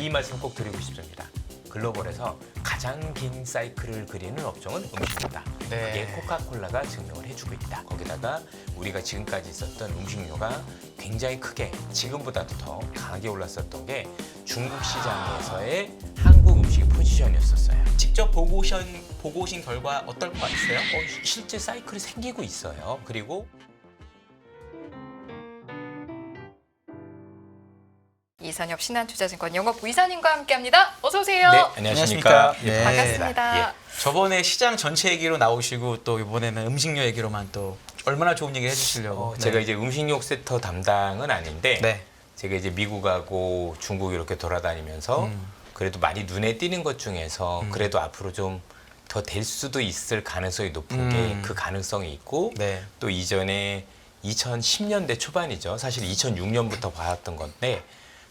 이 말씀 꼭 드리고 싶습니다. 글로벌에서 가장 긴 사이클을 그리는 업종은 음식료다. 네. 그게 코카콜라가 증명을 해주고 있다. 거기다가 우리가 지금까지 있었던 음식료가 굉장히 크게 지금보다도 더 강하게 올랐었던 게 중국 시장에서의 한국 음식 포지션이었었어요. 직접 보고 오신 결과 어떨 것 같으세요? 실제 사이클이 생기고 있어요. 그리고 이선엽 신한투자증권 영업부 이사님과 함께합니다. 어서 오세요. 네, 안녕하십니까. 네. 반갑습니다. 예. 저번에 시장 전체 얘기로 나오시고 또 이번에는 음식료 얘기로만 또 얼마나 좋은 얘기 해주시려고. 제가 이제 음식료 섹터 담당은 아닌데 네. 제가 이제 미국하고 중국 이렇게 돌아다니면서 그래도 많이 눈에 띄는 것 중에서 그래도 앞으로 좀 더 될 수도 있을 가능성이 높은 게 그 가능성이 있고 네. 또 이전에 2010년대 초반이죠. 사실 2006년부터 봐왔던 건데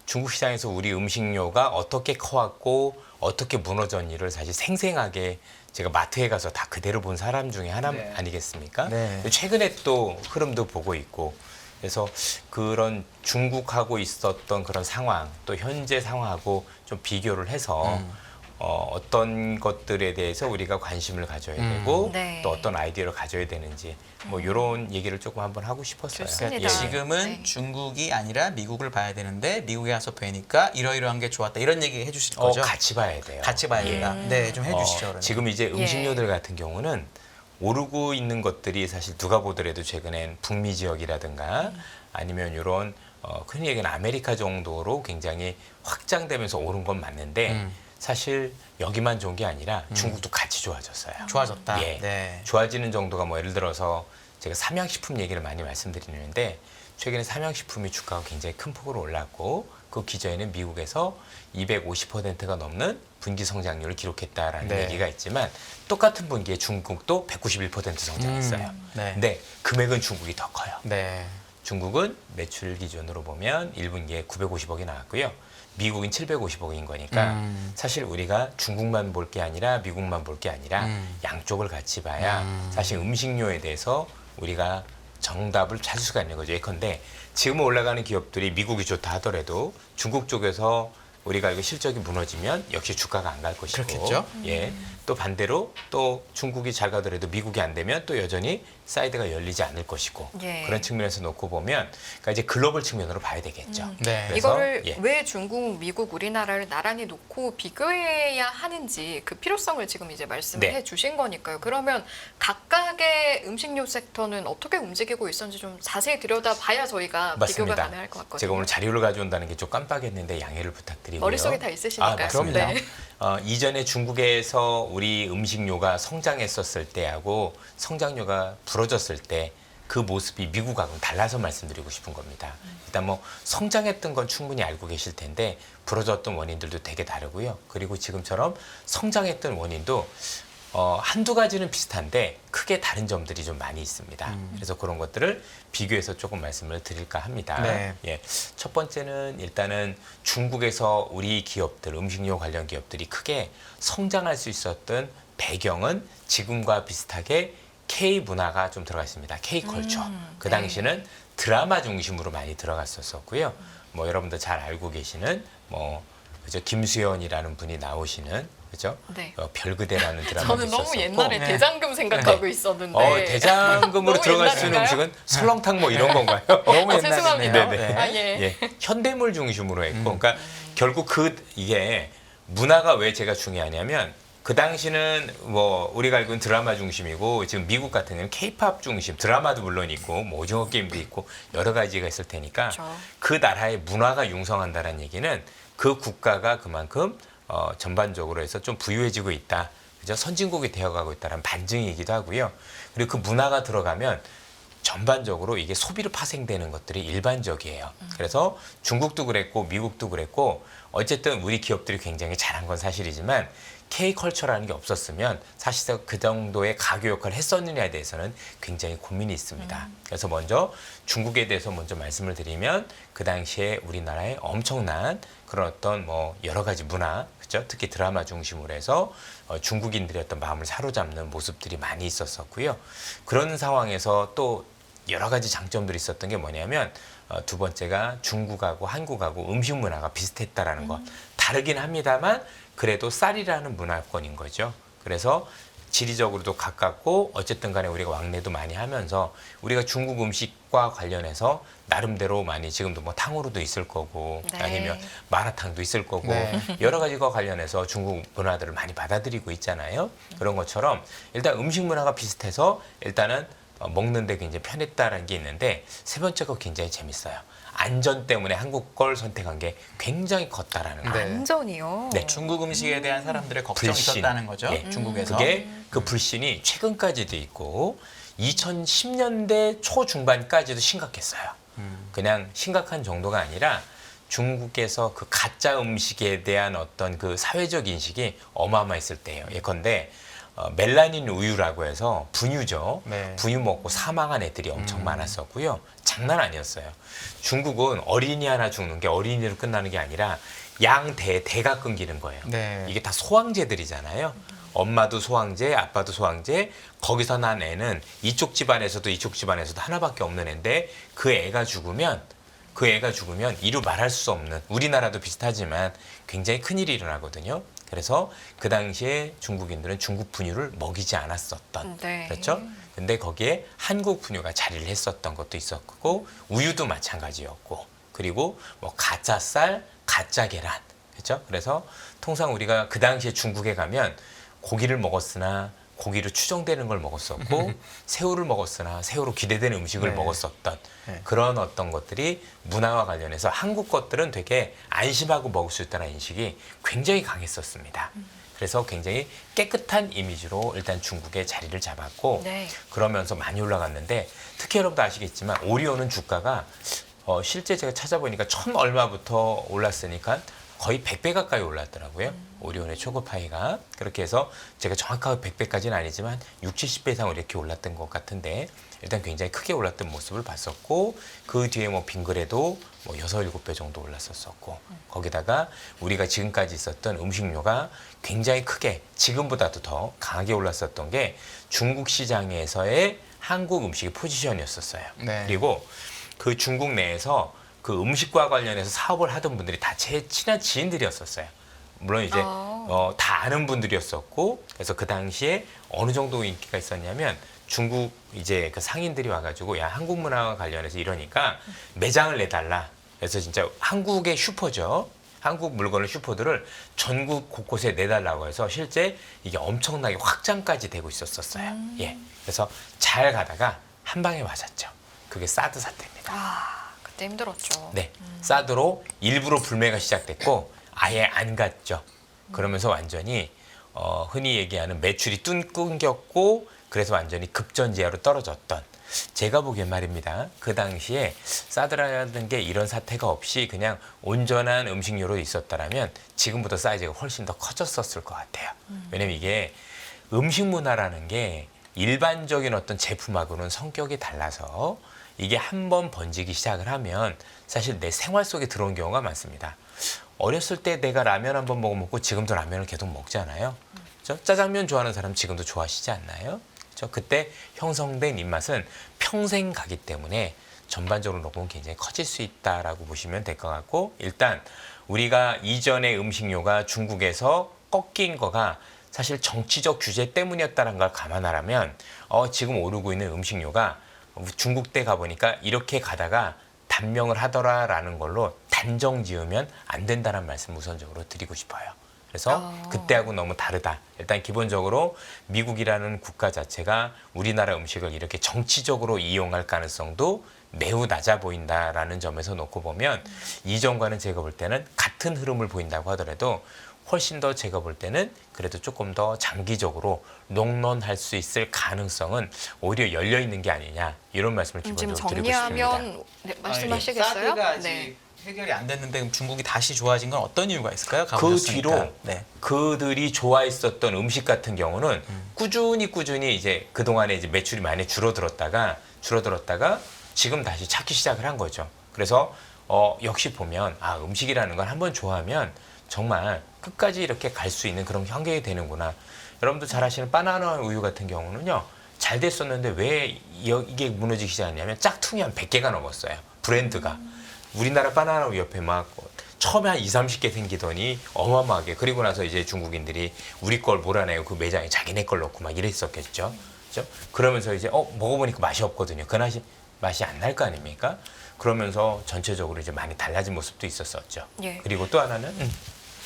중국 시장에서 우리 음식료가 어떻게 커왔고 어떻게 무너졌니를 사실 생생하게 제가 마트에 가서 다 그대로 본 사람 중에 하나 네. 아니겠습니까? 네. 최근에 또 흐름도 보고 있고 그래서 그런 중국하고 있었던 그런 상황 또 현재 상황하고 좀 비교를 해서 어떤 것들에 대해서 우리가 관심을 가져야 되고 네. 또 어떤 아이디어를 가져야 되는지 뭐 이런 얘기를 조금 한번 하고 싶었어요. 좋습니다. 예. 지금은 네. 중국이 아니라 미국을 봐야 되는데 미국에 가서 뵈니까 이러이러한 게 좋았다 이런 얘기 해주실 거죠? 같이 봐야 돼요. 같이 봐야 된다. 네, 좀 해주시죠. 그러면. 지금 이제 음식료들 같은 경우는 오르고 있는 것들이 사실 누가 보더라도 최근엔 북미 지역이라든가 아니면 이런 흔히 얘기하는 아메리카 정도로 굉장히 확장되면서 오른 건 맞는데 사실 여기만 좋은 게 아니라 중국도 같이 좋아졌어요. 좋아졌다. 예. 네. 좋아지는 정도가 뭐 예를 들어서 제가 삼양식품 얘기를 많이 말씀드리는데 최근에 삼양식품이 주가가 굉장히 큰 폭으로 올랐고 그 기저에는 미국에서 250%가 넘는 분기 성장률을 기록했다라는 네. 얘기가 있지만 똑같은 분기에 중국도 191% 성장했어요. 네. 근데 금액은 중국이 더 커요. 네. 중국은 매출 기준으로 보면 1분기에 950억이 나왔고요. 미국은 750억인 거니까 사실 우리가 중국만 볼 게 아니라 미국만 볼 게 아니라 양쪽을 같이 봐야 사실 음식료에 대해서 우리가 정답을 찾을 수가 있는 거죠. 예컨대 지금 올라가는 기업들이 미국이 좋다 하더라도 중국 쪽에서 우리가 이거 실적이 무너지면 역시 주가가 안 갈 것이고 그렇겠죠. 예. 또 반대로 또 중국이 잘 가더라도 미국이 안 되면 또 여전히 사이드가 열리지 않을 것이고 예. 그런 측면에서 놓고 보면 그러니까 이제 글로벌 측면으로 봐야 되겠죠. 네. 그래서, 이거를 예. 왜 중국, 미국, 우리나라를 나란히 놓고 비교해야 하는지 그 필요성을 지금 이제 말씀을 네. 해주신 거니까요. 그러면 각각의 음식료 섹터는 어떻게 움직이고 있었는지 좀 자세히 들여다봐야 저희가 비교가 맞습니다. 가능할 것 같거든요. 제가 오늘 자료를 가져온다는 게 좀 깜빡했는데 양해를 부탁드리고요. 머릿속에 다 있으시니까요. 맞습니다. 네. 이전에 중국에서 우리 음식료가 성장했었을 때하고 성장료가 부러졌을 때 그 모습이 미국하고는 달라서 말씀드리고 싶은 겁니다. 일단 뭐 성장했던 건 충분히 알고 계실 텐데 부러졌던 원인들도 되게 다르고요. 그리고 지금처럼 성장했던 원인도 한두 가지는 비슷한데 크게 다른 점들이 좀 많이 있습니다. 그래서 그런 것들을 비교해서 조금 말씀을 드릴까 합니다. 네. 예. 첫 번째는 일단은 중국에서 우리 기업들, 음식료 관련 기업들이 크게 성장할 수 있었던 배경은 지금과 비슷하게 K 문화가 좀 들어가 있습니다. K 컬처. 그 네. 당시는 드라마 중심으로 많이 들어갔었고요. 뭐 여러분들 잘 알고 계시는 뭐 그죠 김수현이라는 분이 나오시는 그죠? 네. 별그대라는 드라마도 저는 있었었고. 너무 옛날에 네. 대장금 생각하고 있었는데. 대장금으로 너무 들어갈 수 있는 옛날인가요? 음식은 설렁탕 뭐 이런 건가요? 너무 죄송합니다. 옛날이네요. 네네. 아, 예. 예, 현대물 중심으로 했고, 그러니까 결국 이게 문화가 왜 제가 중요하냐면 그 당시는 뭐 우리가 알고 있는 드라마 중심이고 지금 미국 같은 경우는 K-팝 중심 드라마도 물론 있고 뭐 오징어 게임도 있고 여러 가지가 있을 테니까 그렇죠. 그 나라의 문화가 융성한다는 얘기는 그 국가가 그만큼 전반적으로 해서 좀 부유해지고 있다. 그죠? 선진국이 되어가고 있다는 반증이기도 하고요. 그리고 그 문화가 들어가면 전반적으로 이게 소비로 파생되는 것들이 일반적이에요. 그래서 중국도 그랬고 미국도 그랬고 어쨌든 우리 기업들이 굉장히 잘한 건 사실이지만 K컬처라는 게 없었으면 사실상 그 정도의 가교 역할을 했었느냐에 대해서는 굉장히 고민이 있습니다. 그래서 먼저 중국에 대해서 먼저 말씀을 드리면 그 당시에 우리나라에 엄청난 그런 어떤 뭐 여러 가지 문화, 그죠? 특히 드라마 중심으로 해서 중국인들의 어떤 마음을 사로잡는 모습들이 많이 있었었고요. 그런 상황에서 또 여러 가지 장점들이 있었던 게 뭐냐면 두 번째가 중국하고 한국하고 음식 문화가 비슷했다라는 것. 다르긴 합니다만 그래도 쌀이라는 문화권인 거죠. 그래서 지리적으로도 가깝고 어쨌든 간에 우리가 왕래도 많이 하면서 우리가 중국 음식과 관련해서 나름대로 많이 지금도 뭐 탕후루도 있을 거고 네. 아니면 마라탕도 있을 거고 네. 여러 가지가 관련해서 중국 문화들을 많이 받아들이고 있잖아요. 그런 것처럼 일단 음식 문화가 비슷해서 일단은 먹는데 굉장히 편했다라는 게 있는데 세 번째가 굉장히 재밌어요. 안전 때문에 한국 걸 선택한 게 굉장히 컸다라는 거. 네. 안전이요. 네. 중국 음식에 대한 사람들의 걱정이 불신. 있었다는 거죠. 예. 중국에서. 그게 그 불신이 최근까지도 있고 2010년대 초중반까지도 심각했어요. 그냥 심각한 정도가 아니라 중국에서 그 가짜 음식에 대한 어떤 그 사회적 인식이 어마어마했을 때예요. 예컨대 멜라닌 우유라고 해서 분유죠. 네. 분유 먹고 사망한 애들이 엄청 많았었고요. 장난 아니었어요. 중국은 어린이 하나 죽는 게 어린이로 끝나는 게 아니라 대가 끊기는 거예요. 네. 이게 다 소황제들이잖아요. 엄마도 소황제, 아빠도 소황제. 거기서 난 애는 이쪽 집안에서도 하나밖에 없는 애인데 그 애가 죽으면 이루 말할 수 없는, 우리나라도 비슷하지만 굉장히 큰일이 일어나거든요. 그래서 그 당시에 중국인들은 중국 분유를 먹이지 않았었던. 네. 그렇죠? 근데 거기에 한국 분유가 자리를 했었던 것도 있었고 우유도 마찬가지였고 그리고 뭐 가짜 쌀, 가짜 계란. 그렇죠? 그래서 통상 우리가 그 당시에 중국에 가면 고기를 먹었으나 고기로 추정되는 걸 먹었었고 새우를 먹었으나 새우로 기대되는 음식을 네. 먹었었던 네. 그런 어떤 것들이 문화와 관련해서 한국 것들은 되게 안심하고 먹을 수 있다는 인식이 굉장히 강했었습니다. 그래서 굉장히 깨끗한 이미지로 일단 중국에 자리를 잡았고 네. 그러면서 많이 올라갔는데 특히 여러분도 아시겠지만 오리오는 주가가 실제 제가 찾아보니까 1000 얼마부터 올랐으니까 거의 100배 가까이 올랐더라고요. 오리온의 초코파이가. 그렇게 해서 제가 정확하게 100배까지는 아니지만 60, 70배 이상 이렇게 올랐던 것 같은데 일단 굉장히 크게 올랐던 모습을 봤었고 그 뒤에 뭐 빙그레도 뭐 6, 7배 정도 올랐었고 거기다가 우리가 지금까지 있었던 음식료가 굉장히 크게 지금보다도 더 강하게 올랐었던 게 중국 시장에서의 한국 음식의 포지션이었었어요. 네. 그리고 그 중국 내에서 그 음식과 관련해서 사업을 하던 분들이 다 제 친한 지인들이었었어요. 물론 이제 다 아는 분들이었었고 그래서 그 당시에 어느 정도 인기가 있었냐면 중국 이제 그 상인들이 와가지고 야 한국 문화와 관련해서 이러니까 매장을 내달라. 그래서 진짜 한국의 슈퍼죠. 한국 물건을 슈퍼들을 전국 곳곳에 내달라고 해서 실제 이게 엄청나게 확장까지 되고 있었어요. 예. 그래서 잘 가다가 한 방에 맞았죠. 그게 사드 사태입니다. 아, 그때 힘들었죠. 네, 사드로 일부러 불매가 시작됐고 아예 안 갔죠. 그러면서 완전히 흔히 얘기하는 매출이 뚝 끊겼고 그래서 완전히 급전지하로 떨어졌던 제가 보기엔 말입니다. 그 당시에 사드라는 게 이런 사태가 없이 그냥 온전한 음식료로 있었다라면 지금보다 사이즈가 훨씬 더 커졌었을 것 같아요. 왜냐면 이게 음식 문화라는 게 일반적인 어떤 제품하고는 성격이 달라서 이게 한번 번지기 시작을 하면 사실 내 생활 속에 들어온 경우가 많습니다. 어렸을 때 내가 라면 한번 먹고 지금도 라면을 계속 먹잖아요. 그렇죠? 짜장면 좋아하는 사람 지금도 좋아하시지 않나요? 그렇죠? 그때 형성된 입맛은 평생 가기 때문에 전반적으로 녹음은 굉장히 커질 수 있다라고 보시면 될 것 같고 일단 우리가 이전의 음식료가 중국에서 꺾인 거가 사실 정치적 규제 때문이었다는 걸 감안하라면 지금 오르고 있는 음식료가 중국 때 가보니까 이렇게 가다가 단명을 하더라라는 걸로 단정 지으면 안 된다는 말씀 우선적으로 드리고 싶어요. 그래서 그때하고 너무 다르다. 일단 기본적으로 미국이라는 국가 자체가 우리나라 음식을 이렇게 정치적으로 이용할 가능성도 매우 낮아 보인다라는 점에서 놓고 보면 이전과는 제가 볼 때는 같은 흐름을 보인다고 하더라도 훨씬 더 제가 볼 때는 그래도 조금 더 장기적으로 롱런할 수 있을 가능성은 오히려 열려 있는 게 아니냐 이런 말씀을 지금 기본적으로 드리고 싶습니다. 정리하면 네, 말씀하시겠어요? 사드가 아직 네. 해결이 안 됐는데 그럼 중국이 다시 좋아진 건 어떤 이유가 있을까요? 그 가보셨으니까. 뒤로 네. 그들이 좋아했었던 음식 같은 경우는 꾸준히 이제 그동안에 이제 매출이 많이 줄어들었다가 지금 다시 찾기 시작을 한 거죠. 그래서 역시 보면 음식이라는 건 한번 좋아하면 정말 끝까지 이렇게 갈 수 있는 그런 환경이 되는구나. 여러분도 잘 아시는 바나나 우유 같은 경우는요. 잘 됐었는데 왜 이게 무너지기 시작했냐면 짝퉁이 한 100개가 넘었어요. 브랜드가. 우리나라 바나나 우유 옆에 막 처음에 한 2, 30개 생기더니 어마어마하게 그리고 나서 이제 중국인들이 우리 걸 몰아내고 그 매장에 자기네 걸 넣고 막 이랬었겠죠. 그렇죠? 그러면서 이제 먹어보니까 맛이 없거든요. 그 맛이 안 날 거 아닙니까? 그러면서 전체적으로 이제 많이 달라진 모습도 있었었죠. 예. 그리고 또 하나는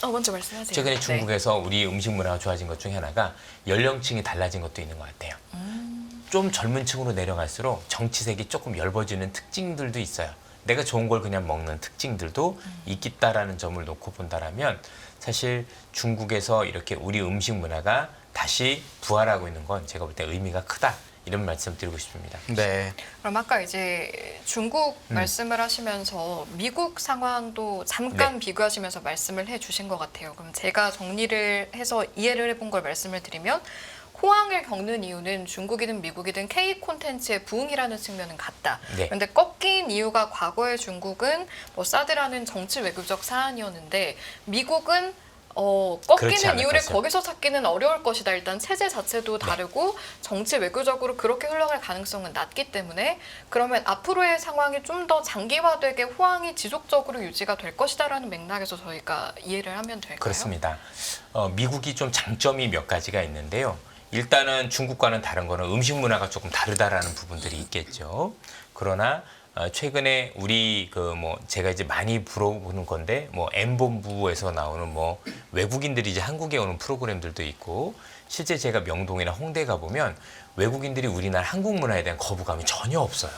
먼저 말씀하세요. 최근에 네. 중국에서 우리 음식 문화가 좋아진 것 중에 하나가 연령층이 달라진 것도 있는 것 같아요. 좀 젊은 층으로 내려갈수록 정치색이 조금 엷어지는 특징들도 있어요. 내가 좋은 걸 그냥 먹는 특징들도 있겠다라는 점을 놓고 본다라면 사실 중국에서 이렇게 우리 음식 문화가 다시 부활하고 있는 건 제가 볼 때 의미가 크다. 이런 말씀 드리고 싶습니다. 네. 그럼 아까 이제 중국 말씀을 하시면서 미국 상황도 잠깐 네. 비교하시면서 말씀을 해주신 것 같아요. 그럼 제가 정리를 해서 이해를 해본 걸 말씀을 드리면 호황을 겪는 이유는 중국이든 미국이든 K 콘텐츠의 부흥이라는 측면은 같다. 네. 그런데 꺾인 이유가 과거의 중국은 뭐 사드라는 정치 외교적 사안이었는데 미국은 그렇지 꺾이는 이유를 않을까요? 거기서 찾기는 어려울 것이다. 일단 체제 자체도 다르고 정치 외교적으로 그렇게 흘러갈 가능성은 낮기 때문에 그러면 앞으로의 상황이 좀 더 장기화되게 호황이 지속적으로 유지가 될 것이다라는 맥락에서 저희가 이해를 하면 될까요? 그렇습니다. 미국이 좀 장점이 몇 가지가 있는데요. 일단은 중국과는 다른 거는 음식 문화가 조금 다르다라는 부분들이 있겠죠. 그러나 최근에 우리 제가 이제 많이 물어보는 건데 M본부에서 나오는 외국인들이 이제 한국에 오는 프로그램들도 있고 실제 제가 명동이나 홍대 가 보면 외국인들이 우리나라 한국 문화에 대한 거부감이 전혀 없어요.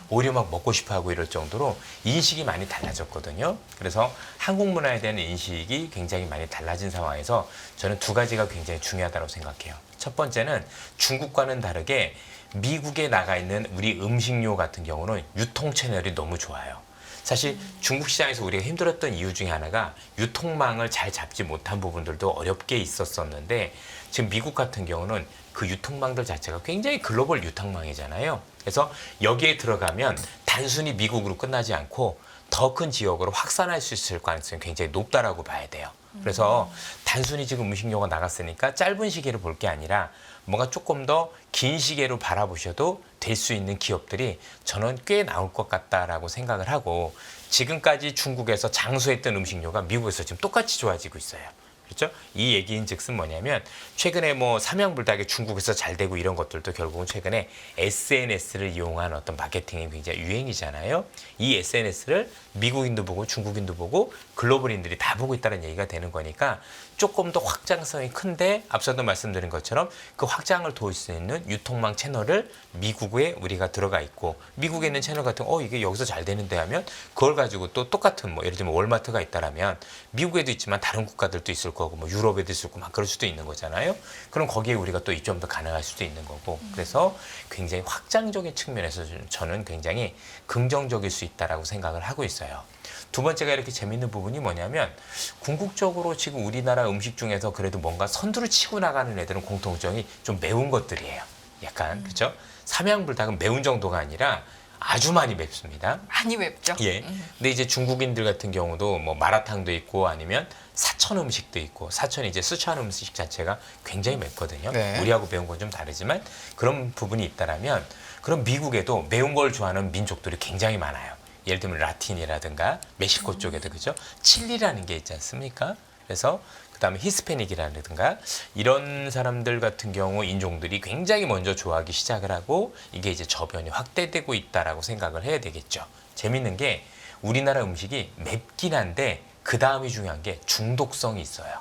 오히려 막 먹고 싶어하고 이럴 정도로 인식이 많이 달라졌거든요. 그래서 한국 문화에 대한 인식이 굉장히 많이 달라진 상황에서 저는 두 가지가 굉장히 중요하다고 생각해요. 첫 번째는 중국과는 다르게 미국에 나가 있는 우리 음식료 같은 경우는 유통 채널이 너무 좋아요. 사실 중국 시장에서 우리가 힘들었던 이유 중에 하나가 유통망을 잘 잡지 못한 부분들도 어렵게 있었었는데 지금 미국 같은 경우는 그 유통망들 자체가 굉장히 글로벌 유통망이잖아요. 그래서 여기에 들어가면 단순히 미국으로 끝나지 않고 더 큰 지역으로 확산할 수 있을 가능성이 굉장히 높다라고 봐야 돼요. 그래서 단순히 지금 음식료가 나갔으니까 짧은 시기를 볼 게 아니라 뭔가 조금 더 긴 시기로 바라보셔도 될 수 있는 기업들이 저는 꽤 나올 것 같다라고 생각을 하고 지금까지 중국에서 장수했던 음식료가 미국에서 지금 똑같이 좋아지고 있어요. 그렇죠? 이 얘기인 즉슨 뭐냐면 최근에 삼양불닭이 중국에서 잘 되고 이런 것들도 결국은 최근에 SNS를 이용한 어떤 마케팅이 굉장히 유행이잖아요. 이 SNS를 미국인도 보고 중국인도 보고 글로벌인들이 다 보고 있다는 얘기가 되는 거니까 조금 더 확장성이 큰데 앞서도 말씀드린 것처럼 그 확장을 도울 수 있는 유통망 채널을 미국에 우리가 들어가 있고 미국에 있는 채널 같은 이게 여기서 잘 되는데 하면 그걸 가지고 또 똑같은 예를 들면 월마트가 있다라면 미국에도 있지만 다른 국가들도 있을 거고 유럽에도 있을 거고 막 그럴 수도 있는 거잖아요. 그럼 거기에 우리가 또 입점도 가능할 수도 있는 거고 그래서 굉장히 확장적인 측면에서 저는 굉장히 긍정적일 수 있다라고 생각을 하고 있어요. 두 번째가 이렇게 재밌는 부분이 뭐냐면 궁극적으로 지금 우리나라 음식 중에서 그래도 뭔가 선두를 치고 나가는 애들은 공통점이 좀 매운 것들이에요. 약간 그렇죠? 삼양불닭은 매운 정도가 아니라 아주 많이 맵습니다. 많이 맵죠. 예. 근데 이제 중국인들 같은 경우도 마라탕도 있고 아니면 사천 음식도 있고 사천이 이제 스촨 음식 자체가 굉장히 맵거든요. 네. 우리하고 매운 건 좀 다르지만 그런 부분이 있다라면 그럼 미국에도 매운 걸 좋아하는 민족들이 굉장히 많아요. 예를 들면 라틴이라든가 멕시코 쪽에도 그죠? 칠리라는 게 있지 않습니까? 그래서 그다음에 히스패닉이라든가 이런 사람들 같은 경우 인종들이 굉장히 먼저 좋아하기 시작을 하고 이게 이제 저변이 확대되고 있다라고 생각을 해야 되겠죠. 재밌는 게 우리나라 음식이 맵긴 한데 그 다음이 중요한 게 중독성이 있어요.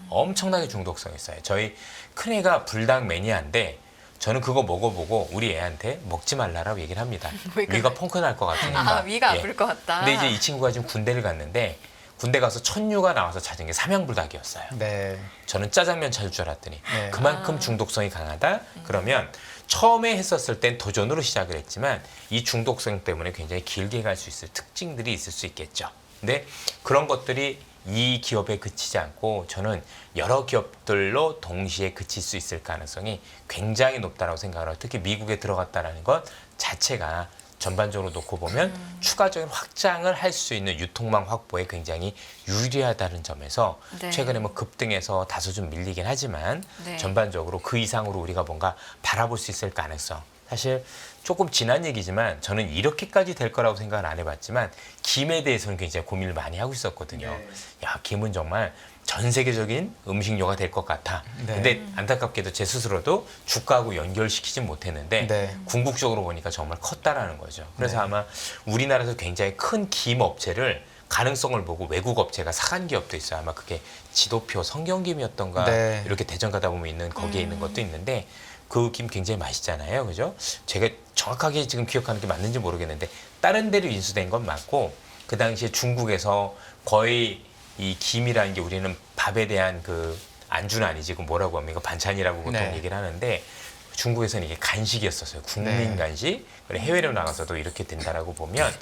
엄청나게 중독성이 있어요. 저희 큰애가 불닭 매니아인데 저는 그거 먹어보고 우리 애한테 먹지 말라라고 얘기를 합니다. 왜 그래요? 위가 펑크 날 것 같으니까. 위가 예. 아플 것 같다. 근데 이제 이 친구가 지금 군대를 갔는데 군대 가서 천류가 나와서 찾은 게 삼양불닭이었어요. 네. 저는 짜장면 찾을 줄 알았더니 네. 그만큼 중독성이 강하다? 그러면 처음에 했었을 땐 도전으로 시작을 했지만 이 중독성 때문에 굉장히 길게 갈 수 있을 특징들이 있을 수 있겠죠. 근데 그런 것들이 이 기업에 그치지 않고 저는 여러 기업들로 동시에 그칠 수 있을 가능성이 굉장히 높다고 생각을 해요. 특히 미국에 들어갔다는 것 자체가 전반적으로 놓고 보면 추가적인 확장을 할 수 있는 유통망 확보에 굉장히 유리하다는 점에서 네. 최근에 급등해서 다소 좀 밀리긴 하지만 네. 전반적으로 그 이상으로 우리가 뭔가 바라볼 수 있을 가능성 사실 조금 지난 얘기지만 저는 이렇게까지 될 거라고 생각은 안 해봤지만 김에 대해서는 굉장히 고민을 많이 하고 있었거든요. 네. 야, 김은 정말 전 세계적인 음식료가 될 것 같아. 네. 근데 안타깝게도 제 스스로도 주가하고 연결시키진 못했는데 네. 궁극적으로 보니까 정말 컸다라는 거죠. 그래서 네. 아마 우리나라에서 굉장히 큰 김 업체를 가능성을 보고 외국 업체가 사간 기업도 있어요. 아마 그게 지도표 성경김이었던가 네. 이렇게 대전 가다 보면 있는 거기에 있는 것도 있는데 그 김 굉장히 맛있잖아요. 그죠? 제가 정확하게 지금 기억하는 게 맞는지 모르겠는데 다른 데로 인수된 건 맞고 그 당시에 중국에서 거의 이 김이라는 게 우리는 밥에 대한 그 안주는 아니지 그 뭐라고 합니까? 반찬이라고 보통 네. 얘기를 하는데 중국에서는 이게 간식이었었어요. 국민 네. 간식. 그래 해외로 나가서도 이렇게 된다라고 보면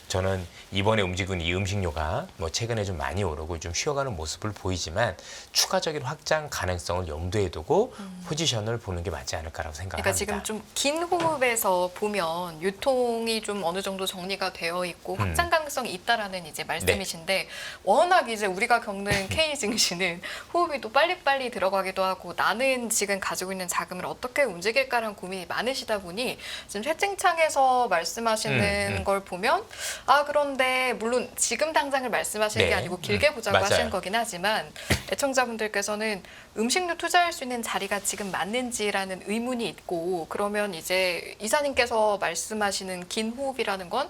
저는 이번에 움직인 이 음식료가 뭐 최근에 좀 많이 오르고 좀 쉬어가는 모습을 보이지만 추가적인 확장 가능성을 염두에 두고 포지션을 보는 게 맞지 않을까라고 그러니까 생각합니다. 지금 좀 긴 호흡에서 보면 유통이 좀 어느 정도 정리가 되어 있고 확장 가능성이 있다라는 이제 말씀이신데 워낙 이제 우리가 겪는 K 증시는 호흡이 또 빨리빨리 들어가기도 하고 나는 지금 가지고 있는 자금을 어떻게 움직일까라는 고민이 많으시다 보니 지금 채팅창에서 말씀하시는 걸 보면 아 그런데 물론 지금 당장을 말씀하시는 게 네. 아니고 길게 보자고 맞아요. 하시는 거긴 하지만 애청자분들께서는 음식료 투자할 수 있는 자리가 지금 맞는지라는 의문이 있고 그러면 이제 이사님께서 말씀하시는 긴 호흡이라는 건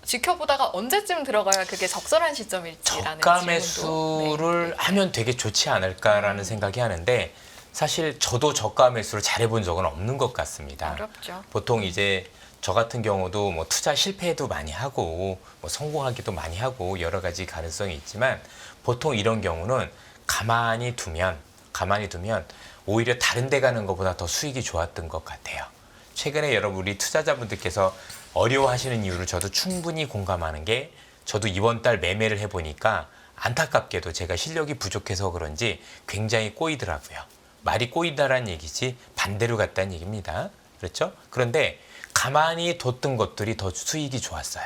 지켜보다가 언제쯤 들어가야 그게 적절한 시점일지라는 저가 질문도. 매수를 네. 하면 되게 좋지 않을까라는 생각이 하는데 사실 저도 저가 매수를 잘해본 적은 없는 것 같습니다. 어렵죠. 보통 이제 저 같은 경우도 뭐 투자 실패도 많이 하고 뭐 성공하기도 많이 하고 여러 가지 가능성이 있지만 보통 이런 경우는 가만히 두면 오히려 다른 데 가는 것보다 더 수익이 좋았던 것 같아요. 최근에 여러분 우리 투자자분들께서 어려워하시는 이유를 저도 충분히 공감하는 게 저도 이번 달 매매를 해보니까 안타깝게도 제가 실력이 부족해서 그런지 굉장히 꼬이더라고요. 말이 꼬이다라는 얘기지 반대로 갔다는 얘기입니다. 그렇죠? 그런데 가만히 뒀던 것들이 더 수익이 좋았어요.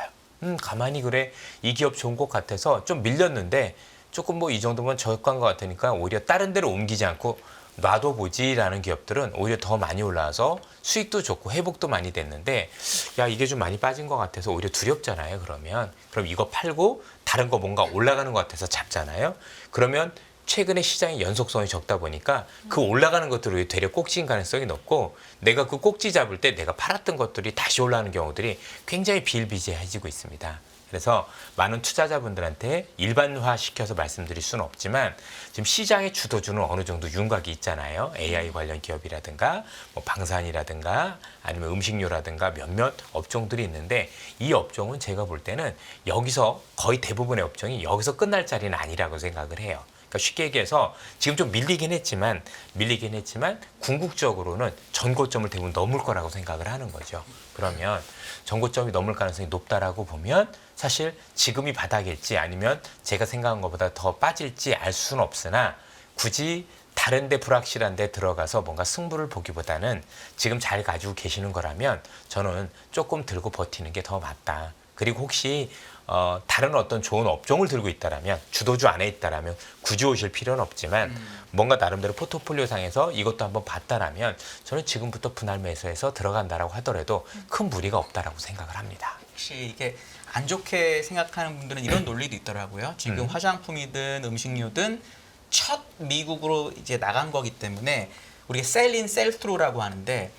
가만히 그래 이 기업 좋은 것 같아서 좀 밀렸는데 조금 뭐 이 정도면 저가인 것 같으니까 오히려 다른 데로 옮기지 않고 놔둬보지라는 기업들은 오히려 더 많이 올라와서 수익도 좋고 회복도 많이 됐는데 야 이게 좀 많이 빠진 것 같아서 오히려 두렵잖아요. 그럼 이거 팔고 다른 거 뭔가 올라가는 것 같아서 잡잖아요. 그러면 최근에 시장의 연속성이 적다 보니까 그 올라가는 것들이 되려 꼭지인 가능성이 높고 내가 그 꼭지 잡을 때 내가 팔았던 것들이 다시 올라가는 경우들이 굉장히 비일비재해지고 있습니다. 그래서 많은 투자자분들한테 일반화시켜서 말씀드릴 수는 없지만 지금 시장의 주도주는 어느 정도 윤곽이 있잖아요. AI 관련 기업이라든가 뭐 방산이라든가 아니면 음식료라든가 몇몇 업종들이 있는데 이 업종은 제가 볼 때는 여기서 거의 대부분의 업종이 여기서 끝날 자리는 아니라고 생각을 해요. 그러니까 쉽게 얘기해서 지금 좀 밀리긴 했지만 궁극적으로는 전고점을 대부분 넘을 거라고 생각을 하는 거죠. 그러면 전고점이 넘을 가능성이 높다라고 보면 사실 지금이 바닥일지 아니면 제가 생각한 것보다 더 빠질지 알 수는 없으나 굳이 다른 데 불확실한 데 들어가서 뭔가 승부를 보기보다는 지금 잘 가지고 계시는 거라면 저는 조금 들고 버티는 게 더 맞다. 그리고 혹시 다른 어떤 좋은 업종을 들고 있다라면 주도주 안에 있다라면 굳이 오실 필요는 없지만 뭔가 나름대로 포트폴리오 상에서 이것도 한번 봤다라면 저는 지금부터 분할 매수해서 들어간다라고 하더라도 큰 무리가 없다라고 생각을 합니다. 혹시 이게 안 좋게 생각하는 분들은 이런 논리도 있더라고요. 지금 화장품이든 음식료든 첫 미국으로 이제 나간 거기 때문에 우리가 셀인 셀트로라고 하는데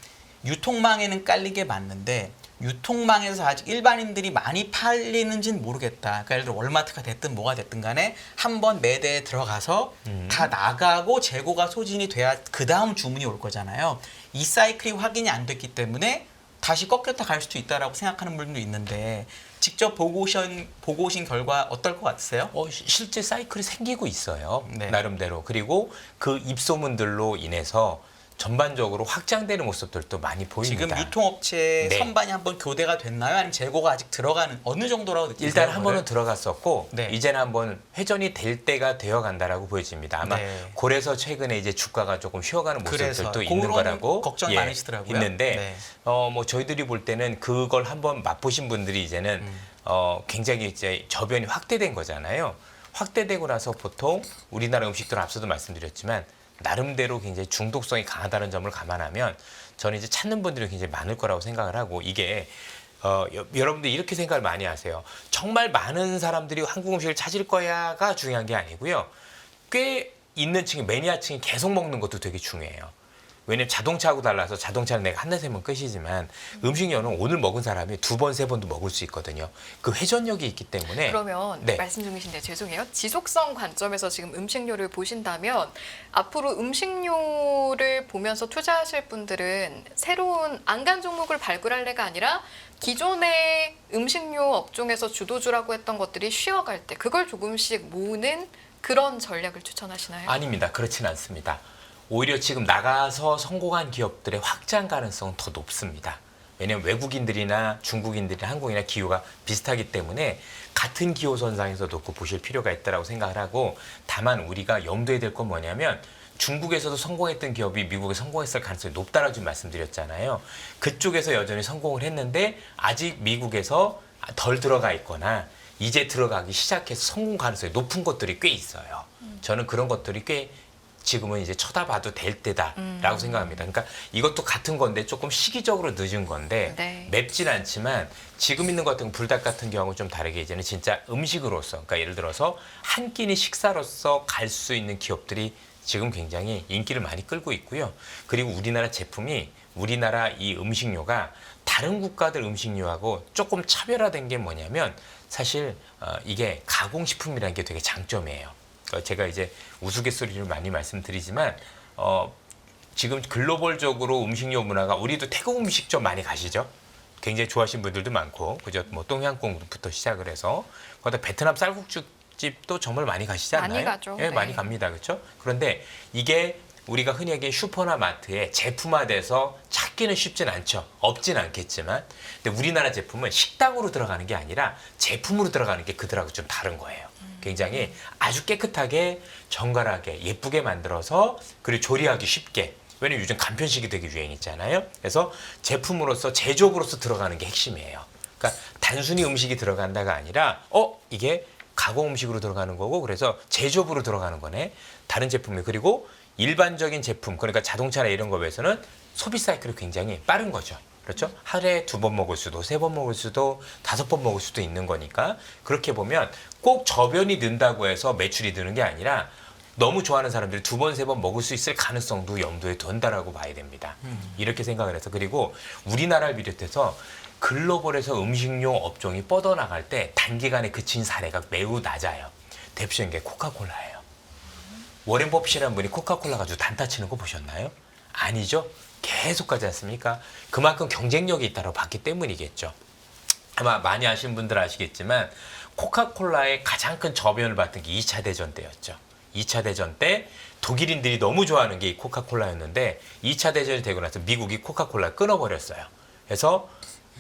유통망에는 깔린 게 맞는데 유통망에서 아직 일반인들이 많이 팔리는지는 모르겠다. 그러니까 예를 들어 월마트가 됐든 뭐가 됐든 간에 한번 매대에 들어가서 다 나가고 재고가 소진이 돼야 그 다음 주문이 올 거잖아요. 이 사이클이 확인이 안 됐기 때문에 다시 꺾였다 갈 수도 있다라고 생각하는 분들도 있는데 직접 보고 오신 결과 어떨 것 같으세요? 실제 사이클이 생기고 있어요. 네. 나름대로. 그리고 그 입소문들로 인해서 전반적으로 확장되는 모습들도 많이 보입니다. 지금 유통업체 네. 선반이 한번 교대가 됐나요? 아니면 재고가 아직 들어가는 어느 정도라고 느끼세요? 일단 한 번은 들어갔었고 네. 이제는 한번 회전이 될 때가 되어 간다라고 보여집니다. 아마 네. 그래서 최근에 이제 주가가 조금 쉬어가는 그래서 모습들도 있는 그런 거라고 걱정이 많으시더라고요. 있는데 네. 뭐 저희들이 볼 때는 그걸 한번 맛보신 분들이 이제는 굉장히 이제 저변이 확대된 거잖아요. 확대되고 나서 보통 우리나라 음식들은 앞서도 말씀드렸지만 나름대로 굉장히 중독성이 강하다는 점을 감안하면 저는 이제 찾는 분들이 굉장히 많을 거라고 생각을 하고 이게 여러분들 이렇게 생각을 많이 하세요. 정말 많은 사람들이 한국 음식을 찾을 거야가 중요한 게 아니고요. 꽤 있는 층이 매니아층이 계속 먹는 것도 되게 중요해요. 왜냐면 자동차하고 달라서 자동차는 내가 한대 세면 끝이지만 음식료는 오늘 먹은 사람이 2번, 3번도 먹을 수 있거든요. 그 회전력이 있기 때문에 그러면 네. 말씀 중이신데 죄송해요. 지속성 관점에서 지금 음식료를 보신다면 앞으로 음식료를 보면서 투자하실 분들은 새로운 안간 종목을 발굴할래가 아니라 기존의 음식료 업종에서 주도주라고 했던 것들이 쉬어갈 때 그걸 조금씩 모으는 그런 전략을 추천하시나요? 아닙니다. 그렇지는 않습니다. 오히려 지금 나가서 성공한 기업들의 확장 가능성은 더 높습니다. 왜냐하면 외국인들이나 중국인들이나 한국이나 기호가 비슷하기 때문에 같은 기호선상에서 놓고 보실 필요가 있다고 생각을 하고 다만 우리가 염두에 될 건 뭐냐면 중국에서도 성공했던 기업이 미국에 성공했을 가능성이 높다라고 지금 말씀드렸잖아요. 그쪽에서 여전히 성공을 했는데 아직 미국에서 덜 들어가 있거나 이제 들어가기 시작해서 성공 가능성이 높은 것들이 꽤 있어요. 저는 그런 것들이 꽤 지금은 이제 쳐다봐도 될 때다라고 생각합니다. 그러니까 이것도 같은 건데 조금 시기적으로 늦은 건데 네. 맵진 않지만 지금 있는 것 같은 불닭 같은 경우는 좀 다르게 이제는 진짜 음식으로서 그러니까 예를 들어서 한 끼니 식사로서 갈 수 있는 기업들이 지금 굉장히 인기를 많이 끌고 있고요. 그리고 우리나라 제품이 우리나라 이 음식료가 다른 국가들 음식료하고 조금 차별화된 게 뭐냐면 사실 이게 가공식품이라는 게 되게 장점이에요. 제가 이제 우스갯소리를 많이 말씀드리지만 지금 글로벌적으로 음식료 문화가 우리도 태국 음식점 많이 가시죠? 굉장히 좋아하시는 분들도 많고 그죠? 뭐 똥양꿍부터 시작을 해서 거기다 베트남 쌀국수집도 정말 많이 가시지 않나요? 많이 가죠. 예, 네. 많이 갑니다. 그렇죠? 그런데 이게 우리가 흔히 얘기하는 슈퍼나 마트에 제품화돼서 찾기는 쉽진 않죠. 없진 않겠지만 근데 우리나라 제품은 식당으로 들어가는 게 아니라 제품으로 들어가는 게 그들하고 좀 다른 거예요. 굉장히 아주 깨끗하게 정갈하게 예쁘게 만들어서 그리고 조리하기 쉽게 왜냐면 요즘 간편식이 되게 유행이잖아요. 그래서 제품으로서 제조업으로서 들어가는 게 핵심이에요. 그러니까 단순히 음식이 들어간다가 아니라 이게 가공 음식으로 들어가는 거고 그래서 제조업으로 들어가는 거네. 다른 제품이 그리고 일반적인 제품 그러니까 자동차나 이런 거에 비해서는 소비 사이클이 굉장히 빠른 거죠. 그렇죠? 하루에 2번 먹을 수도 3번 먹을 수도 5번 먹을 수도 있는 거니까 그렇게 보면 꼭 저변이 는다고 해서 매출이 느는 게 아니라 너무 좋아하는 사람들이 2번, 3번 먹을 수 있을 가능성도 염두에 둔다라고 봐야 됩니다. 이렇게 생각을 해서 그리고 우리나라를 비롯해서 글로벌에서 음식료 업종이 뻗어나갈 때 단기간에 그친 사례가 매우 낮아요. 대표적인 게 코카콜라예요. 워렌 버핏이라는 분이 코카콜라 가지고 단타 치는 거 보셨나요? 아니죠. 계속 가지 않습니까? 그만큼 경쟁력이 있다고 봤기 때문이겠죠. 아마 많이 아시는 분들 아시겠지만 코카콜라의 가장 큰 저변을 봤던 게 2차 대전 때였죠. 2차 대전 때 독일인들이 너무 좋아하는 게 이 코카콜라였는데 2차 대전이 되고 나서 미국이 코카콜라를 끊어버렸어요. 그래서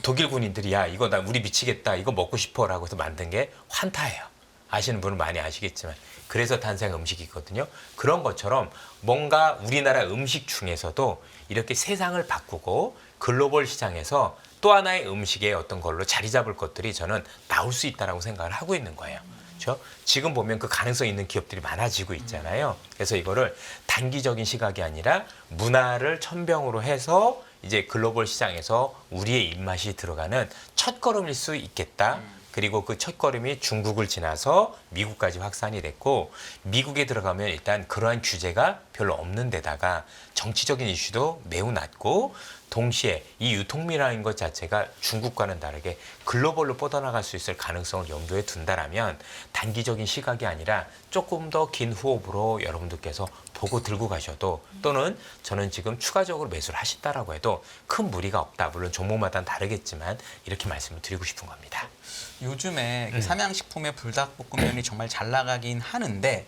독일 군인들이 야 이거 나 우리 미치겠다 이거 먹고 싶어 라고 해서 만든 게 환타예요. 아시는 분은 많이 아시겠지만 그래서 탄생한 음식이거든요. 그런 것처럼 뭔가 우리나라 음식 중에서도 이렇게 세상을 바꾸고 글로벌 시장에서 또 하나의 음식의 어떤 걸로 자리 잡을 것들이 저는 나올 수 있다라고 생각을 하고 있는 거예요. 그렇죠? 지금 보면 그 가능성 있는 기업들이 많아지고 있잖아요. 그래서 이거를 단기적인 시각이 아니라 문화를 천병으로 해서 이제 글로벌 시장에서 우리의 입맛이 들어가는 첫걸음일 수 있겠다. 그리고 그 첫걸음이 중국을 지나서 미국까지 확산이 됐고 미국에 들어가면 일단 그러한 규제가 별로 없는 데다가 정치적인 이슈도 매우 낮고 동시에 이 유통미라는 것 자체가 중국과는 다르게 글로벌로 뻗어나갈 수 있을 가능성을 염두에 둔다라면 단기적인 시각이 아니라 조금 더 긴 후업으로 여러분들께서 보고 들고 가셔도 또는 저는 지금 추가적으로 매수를 하신다라고 해도 큰 무리가 없다. 물론 종목마다는 다르겠지만 이렇게 말씀을 드리고 싶은 겁니다. 요즘에 그 삼양식품의 불닭볶음면이 정말 잘 나가긴 하는데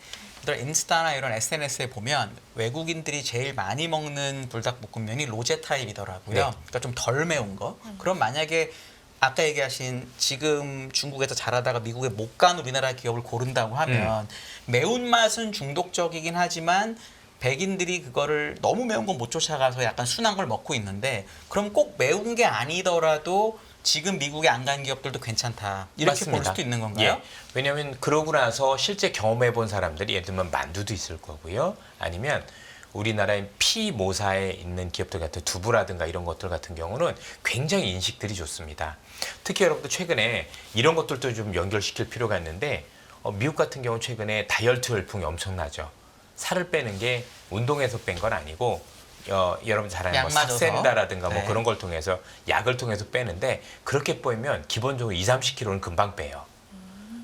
인스타나 이런 SNS에 보면 외국인들이 제일 많이 먹는 불닭볶음면이 로제 타입이더라고요. 네. 그러니까 좀 덜 매운 거. 그럼 만약에 아까 얘기하신 지금 중국에서 잘하다가 미국에 못 간 우리나라 기업을 고른다고 하면 매운맛은 중독적이긴 하지만 백인들이 그거를 너무 매운 건 못 쫓아가서 약간 순한 걸 먹고 있는데 그럼 꼭 매운 게 아니더라도 지금 미국에 안 간 기업들도 괜찮다. 이렇게 볼 맞습니다. 수도 있는 건가요? 예. 왜냐하면 그러고 나서 실제 경험해 본 사람들이 예를 들면 만두도 있을 거고요. 아니면 우리나라의 피모사에 있는 기업들 같은 두부라든가 이런 것들 같은 경우는 굉장히 인식들이 좋습니다. 특히 여러분들 최근에 이런 것들도 좀 연결시킬 필요가 있는데 미국 같은 경우 최근에 다이어트 열풍이 엄청나죠. 살을 빼는 게 운동에서 뺀 건 아니고 여러분 잘 아는 약 뭐 맞아서. 삭센다라든가 뭐 네. 그런 걸 통해서 약을 통해서 빼는데 그렇게 빼면 기본적으로 2, 30kg는 금방 빼요.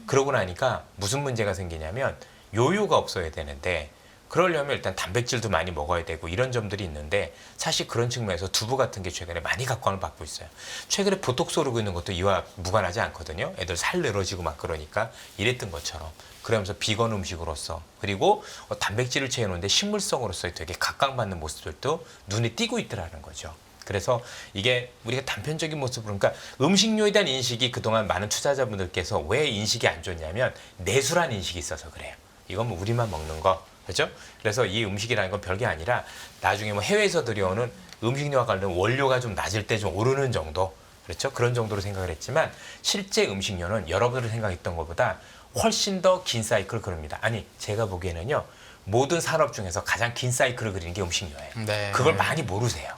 그러고 나니까 무슨 문제가 생기냐면 요요가 없어야 되는데 그러려면 일단 단백질도 많이 먹어야 되고 이런 점들이 있는데 사실 그런 측면에서 두부 같은 게 최근에 많이 각광을 받고 있어요. 최근에 보톡스 오르고 있는 것도 이와 무관하지 않거든요. 애들 살 늘어지고 막 그러니까 이랬던 것처럼. 그러면서 비건 음식으로서 그리고 단백질을 채우는데 식물성으로서의 되게 각광받는 모습들도 눈에 띄고 있더라는 거죠. 그래서 이게 우리가 단편적인 모습으로 그러니까 음식료에 대한 인식이 그동안 많은 투자자분들께서 왜 인식이 안 좋냐면 내수란 인식이 있어서 그래요. 이건 뭐 우리만 먹는 거 그렇죠? 그래서 이 음식이라는 건 별게 아니라 나중에 뭐 해외에서 들여오는 음식료와 관련 원료가 좀 낮을 때 좀 오르는 정도 그렇죠? 그런 정도로 생각을 했지만 실제 음식료는 여러분들이 생각했던 것보다 훨씬 더 긴 사이클을 그립니다. 아니 제가 보기에는요 모든 산업 중에서 가장 긴 사이클을 그리는 게 음식료예요. 네. 그걸 많이 모르세요.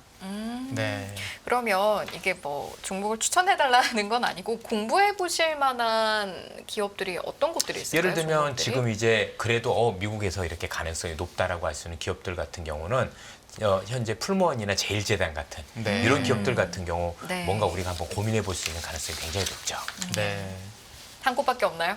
네. 그러면 이게 뭐 종목을 추천해달라는 건 아니고 공부해 보실 만한 기업들이 어떤 것들이 있을까요? 예를 들면 종목들이? 지금 이제 그래도 미국에서 이렇게 가능성이 높다라고 할 수 있는 기업들 같은 경우는 현재 풀무원이나 제일제당 같은 네. 이런 기업들 같은 경우 네. 뭔가 우리가 한번 고민해 볼 수 있는 가능성이 굉장히 높죠. 네. 한 곳밖에 없나요?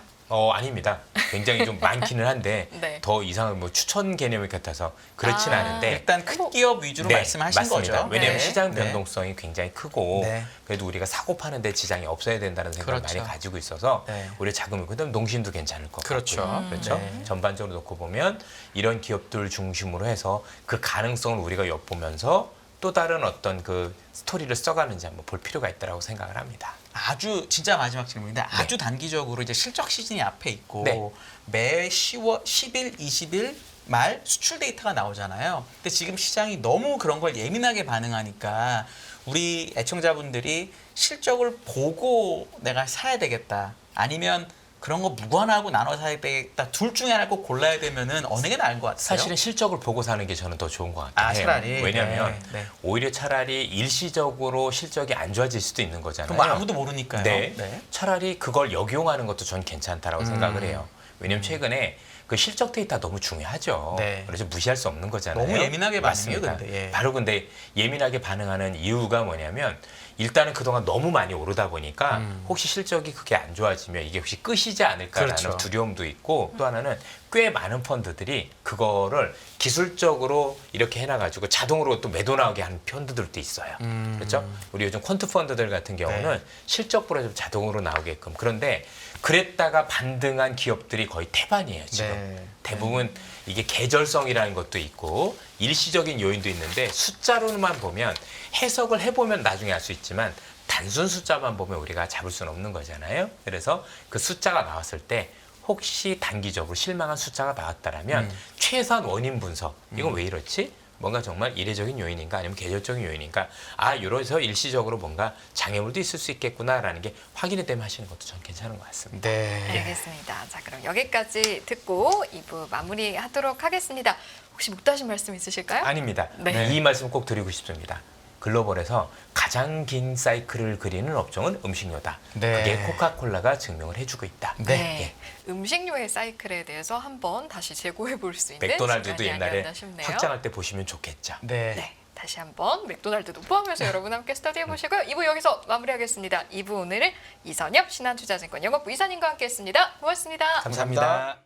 아닙니다. 굉장히 좀 많기는 한데 네. 더 이상은 뭐 추천 개념이 같아서 그렇진 아. 않은데 일단 큰 기업 위주로 말씀하신 맞습니다. 거죠. 왜냐하면 네. 시장 네. 변동성이 굉장히 크고 네. 그래도 우리가 사고 파는데 지장이 없어야 된다는 생각을 그렇죠. 많이 가지고 있어서 네. 우리 자금을 그다음 농신도 괜찮을 것 그렇죠. 같고요. 그렇죠. 네. 전반적으로 놓고 보면 이런 기업들 중심으로 해서 그 가능성을 우리가 엿보면서 또 다른 어떤 그 스토리를 써가는지 한번 볼 필요가 있다고 생각을 합니다. 아주 진짜 마지막 질문인데 아주 단기적으로 이제 실적 시즌이 앞에 있고 네. 매 10일, 20일 말 수출 데이터가 나오잖아요. 근데 지금 시장이 너무 그런 걸 예민하게 반응하니까 우리 애청자분들이 실적을 보고 내가 사야 되겠다. 아니면 그런 거 무관하고 나눠 사야 되겠다. 둘 중에 하나 꼭 골라야 되면은 어느 게 나은 것 같아요? 사실은 실적을 보고 사는 게 저는 더 좋은 것 같아요. 차라리. 왜냐하면 네. 오히려 차라리 일시적으로 실적이 안 좋아질 수도 있는 거잖아요. 그럼 아무도 모르니까요. 네. 차라리 그걸 역용하는 것도 전 괜찮다라고 생각을 해요. 왜냐면 최근에 그 실적 데이터 너무 중요하죠. 네. 그래서 무시할 수 없는 거잖아요. 너무 예민하게 반응해요, 맞습니다. 근데. 예. 바로 근데 예민하게 반응하는 이유가 뭐냐면 일단은 그동안 너무 많이 오르다 보니까 혹시 실적이 그게 안 좋아지면 이게 혹시 끝이지 않을까라는 그렇죠. 두려움도 있고 또 하나는 꽤 많은 펀드들이 그거를 기술적으로 이렇게 해놔가지고 자동으로 또 매도 나오게 하는 펀드들도 있어요. 그렇죠? 우리 요즘 퀀트 펀드들 같은 경우는 네. 실적보다 좀 자동으로 나오게끔 그런데 그랬다가 반등한 기업들이 거의 태반이에요 지금. 네. 대부분 이게 계절성이라는 것도 있고 일시적인 요인도 있는데 숫자로만 보면 해석을 해보면 나중에 알 수 있지만 단순 숫자만 보면 우리가 잡을 수는 없는 거잖아요. 그래서 그 숫자가 나왔을 때 혹시 단기적으로 실망한 숫자가 나왔다라면 최소한 원인 분석 이건 왜 이렇지? 뭔가 정말 이례적인 요인인가 아니면 계절적인 요인인가 이래서 일시적으로 뭔가 장애물도 있을 수 있겠구나라는 게 확인이 되면 하시는 것도 전 괜찮은 것 같습니다. 네. 알겠습니다. 자, 그럼 여기까지 듣고 2부 마무리하도록 하겠습니다. 혹시 묵다신 말씀 있으실까요? 아닙니다. 네. 이 말씀 꼭 드리고 싶습니다. 글로벌에서 가장 긴 사이클을 그리는 업종은 음식료다. 네. 그게 코카콜라가 증명을 해주고 있다. 네. 음식료의 사이클에 대해서 한번 다시 재고해 볼 수 있는 맥도날드도 시간이 옛날에 아니었나 싶네요. 확장할 때 보시면 좋겠죠. 네. 네. 다시 한번 맥도날드도 포함해서 여러분 함께 스터디해 보시고요. 2부 여기서 마무리하겠습니다. 2부 오늘은 이선엽 신한투자증권 영업부 이사님과 함께했습니다. 고맙습니다. 감사합니다.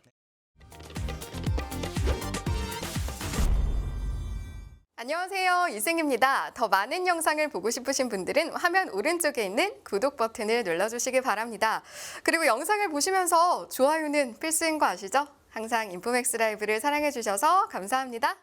안녕하세요. 이승입니다. 더 많은 영상을 보고 싶으신 분들은 화면 오른쪽에 있는 구독 버튼을 눌러주시기 바랍니다. 그리고 영상을 보시면서 좋아요는 필수인 거 아시죠? 항상 인포맥스 라이브를 사랑해 주셔서 감사합니다.